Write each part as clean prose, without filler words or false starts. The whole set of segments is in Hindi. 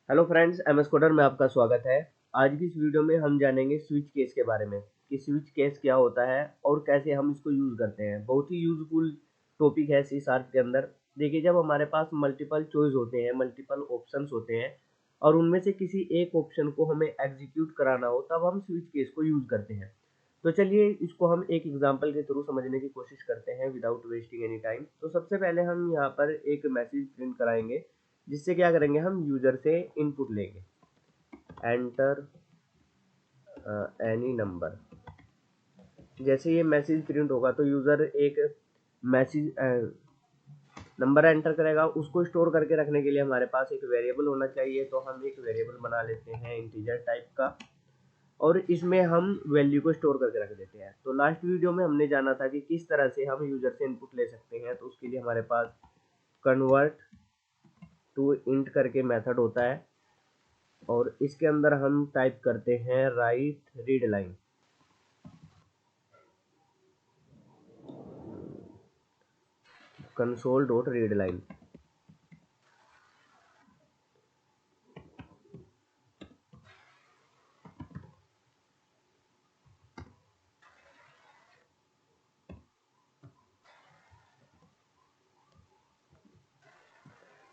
हेलो फ्रेंड्स, एमएस कोडर में आपका स्वागत है। आज की इस वीडियो में हम जानेंगे स्विच केस के बारे में कि स्विच केस क्या होता है और कैसे हम इसको यूज़ करते हैं। बहुत ही यूजफुल टॉपिक है सी शार्प के अंदर। देखिए, जब हमारे पास मल्टीपल चॉइस होते हैं, मल्टीपल ऑप्शंस होते हैं और उनमें से किसी एक ऑप्शन को हमें एग्जीक्यूट कराना हो, तब हम स्विच केस को यूज़ करते हैं। तो चलिए इसको हम एक एग्जांपल के थ्रू समझने की कोशिश करते हैं विदाउट वेस्टिंग एनी टाइम। तो सबसे पहले हम यहाँ पर एक मैसेज प्रिंट कराएंगे, जिससे क्या करेंगे, हम यूजर से इनपुट लेंगे। Enter any number. जैसे ये मैसेज प्रिंट होगा तो यूजर एक मैसेज नंबर एंटर करेगा। उसको स्टोर करके रखने के लिए हमारे पास एक वेरिएबल होना चाहिए, तो हम एक वेरिएबल बना लेते हैं इंटीजर टाइप का और इसमें हम वैल्यू को स्टोर करके रख देते हैं। तो लास्ट वीडियो में हमने जाना था कि किस तरह से हम यूजर से इनपुट ले सकते हैं। तो उसके लिए हमारे पास कन्वर्ट टू इंट करके मेथड होता है और इसके अंदर हम टाइप करते हैं right read line. Console dot read line.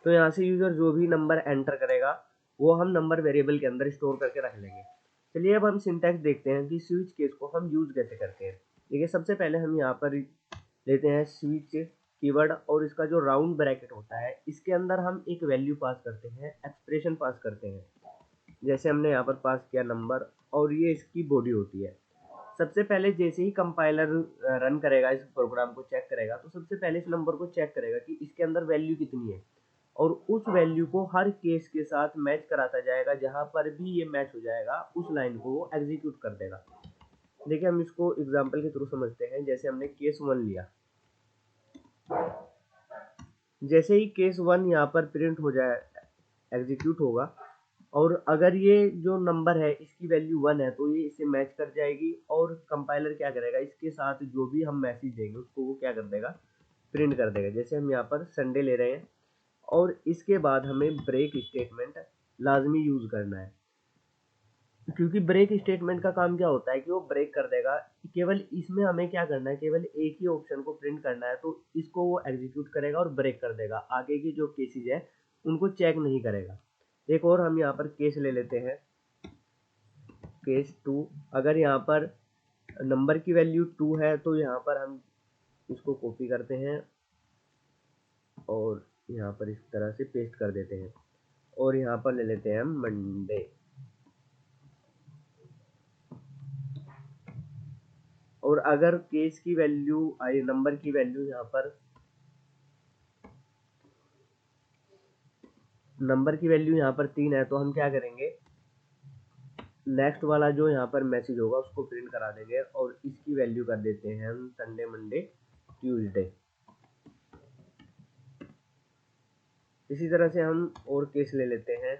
तो यहाँ से यूजर जो भी नंबर एंटर करेगा वो हम नंबर वेरिएबल के अंदर स्टोर करके रख लेंगे। चलिए अब हम सिंटैक्स देखते हैं कि स्विच केस को हम यूज कैसे करते हैं। देखिए, सबसे पहले हम यहाँ पर लेते हैं स्विच कीवर्ड और इसका जो राउंड ब्रैकेट होता है, इसके अंदर हम एक वैल्यू पास करते हैं, एक्सप्रेशन पास करते हैं। जैसे हमने यहाँ पर पास किया नंबर और ये इसकी बॉडी होती है। सबसे पहले जैसे ही कंपाइलर रन करेगा, इस प्रोग्राम को चेक करेगा, तो सबसे पहले इस नंबर को चेक करेगा कि इसके अंदर वैल्यू कितनी है और उस वैल्यू को हर केस के साथ मैच कराता जाएगा। जहां पर भी ये मैच हो जाएगा उस लाइन को वो एग्जीक्यूट कर देगा। देखिए, हम इसको एग्जांपल के थ्रू समझते हैं। जैसे हमने केस 1 लिया, जैसे ही केस 1 यहाँ पर प्रिंट हो जाए, एग्जीक्यूट होगा और अगर ये जो नंबर है इसकी वैल्यू 1 है तो ये इसे मैच कर जाएगी और कंपाइलर क्या करेगा, इसके साथ जो भी हम मैसेज देंगे उसको वो क्या कर देगा, प्रिंट कर देगा। जैसे हम यहाँ पर संडे ले रहे हैं और इसके बाद हमें ब्रेक स्टेटमेंट लाजमी यूज करना है, क्योंकि ब्रेक स्टेटमेंट का काम क्या होता है कि वो ब्रेक कर देगा। केवल इसमें हमें क्या करना है, केवल एक ही ऑप्शन को प्रिंट करना है, तो इसको वो एग्जीक्यूट करेगा और ब्रेक कर देगा। आगे की जो केसेज है उनको चेक नहीं करेगा। एक और हम यहाँ पर केस ले लेते हैं, केस 2। अगर यहाँ पर नंबर की वैल्यू 2 है तो यहाँ पर हम इसको कॉपी करते हैं और यहाँ पर इस तरह से पेस्ट कर देते हैं और यहाँ पर ले लेते हैं हम मंडे। और अगर केस की वैल्यू आई, नंबर की वैल्यू यहाँ पर, नंबर की वैल्यू यहाँ पर 3 है तो हम क्या करेंगे, नेक्स्ट वाला जो यहाँ पर मैसेज होगा उसको प्रिंट करा देंगे और इसकी वैल्यू कर देते हैं हम संडे मंडे ट्यूसडे। इसी तरह से हम और केस ले लेते हैं।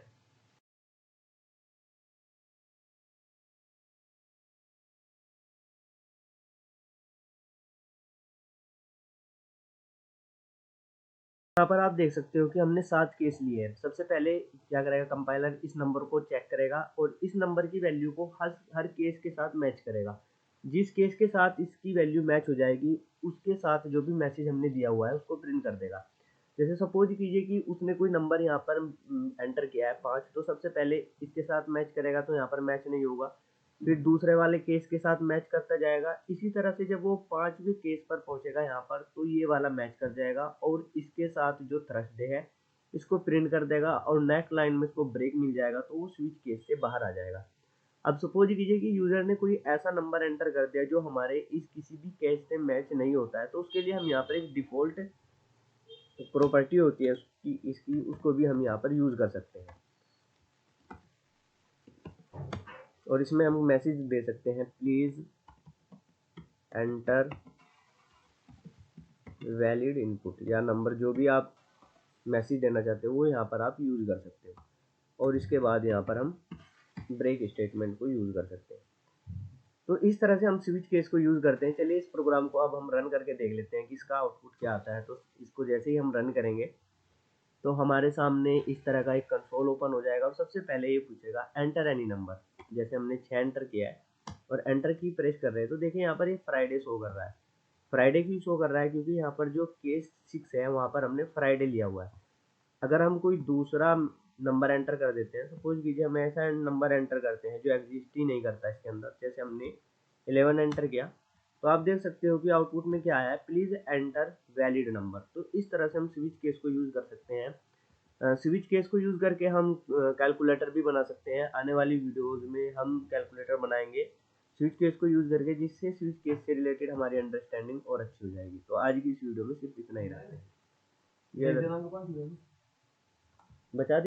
यहाँ पर आप देख सकते हो कि हमने 7 केस लिए हैं। सबसे पहले क्या करेगा, कंपाइलर इस नंबर को चेक करेगा और इस नंबर की वैल्यू को हर केस के साथ मैच करेगा। जिस केस के साथ इसकी वैल्यू मैच हो जाएगी उसके साथ जो भी मैसेज हमने दिया हुआ है उसको प्रिंट कर देगा। जैसे सपोज कीजिए कि उसने कोई नंबर यहाँ पर एंटर किया है 5, तो सबसे पहले इसके साथ मैच करेगा तो यहाँ पर मैच नहीं होगा, फिर दूसरे वाले केस के साथ मैच करता जाएगा। इसी तरह से जब वो 5वें केस पर पहुंचेगा यहाँ पर तो ये वाला मैच कर जाएगा और इसके साथ जो थर्सडे है इसको प्रिंट कर देगा और नेक्स्ट लाइन में इसको ब्रेक मिल जाएगा तो वो स्विच केस से बाहर आ जाएगा। अब सपोज कीजिए कि यूजर ने कोई ऐसा नंबर एंटर कर दिया जो हमारे इस किसी भी केस से मैच नहीं होता है, तो उसके लिए हम यहाँ पर एक डिफॉल्ट प्रॉपर्टी होती है उसकी, इसकी, उसको भी हम यहाँ पर यूज कर सकते हैं और इसमें हम मैसेज दे सकते हैं, प्लीज एंटर वैलिड इनपुट, या नंबर जो भी आप मैसेज देना चाहते हो वो यहाँ पर आप यूज कर सकते हो। और इसके बाद यहाँ पर हम ब्रेक स्टेटमेंट को यूज कर सकते हैं। तो इस तरह से हम स्विच केस को यूज करते हैं। चलिए इस प्रोग्राम को अब हम रन करके देख लेते हैं कि इसका आउटपुट क्या आता है। तो इसको जैसे ही हम रन करेंगे तो हमारे सामने इस तरह का एक कंसोल ओपन हो जाएगा और सबसे पहले ये पूछेगा एंटर एनी नंबर। जैसे हमने 6 एंटर किया है और एंटर की प्रेस कर रहे हैं तो देखिए यहाँ पर ये फ्राइडे शो कर रहा है। फ्राइडे क्यों शो कर रहा है? क्योंकि यहाँ पर जो केस 6 है वहाँ पर हमने फ्राइडे लिया हुआ है। अगर हम कोई दूसरा नंबर एंटर कर देते हैं, सपोज कीजिए हम ऐसा नंबर एंटर करते हैं जो एग्जिस्ट ही नहीं करता इसके अंदर, जैसे हमने 11 एंटर किया, तो आप देख सकते हो कि आउटपुट में क्या आया है, प्लीज एंटर वैलिड नंबर। तो इस तरह से हम स्विच केस को यूज कर सकते हैं। स्विच केस को यूज करके हम कैलकुलेटर भी बना सकते हैं। आने वाली वीडियोस में हम कैलकुलेटर बनाएंगे स्विच केस को यूज करके, जिससे स्विच केस से रिलेटेड हमारी अंडरस्टैंडिंग और अच्छी हो जाएगी। तो आज की इस वीडियो में सिर्फ इतना ही रखते हैं। ये बचा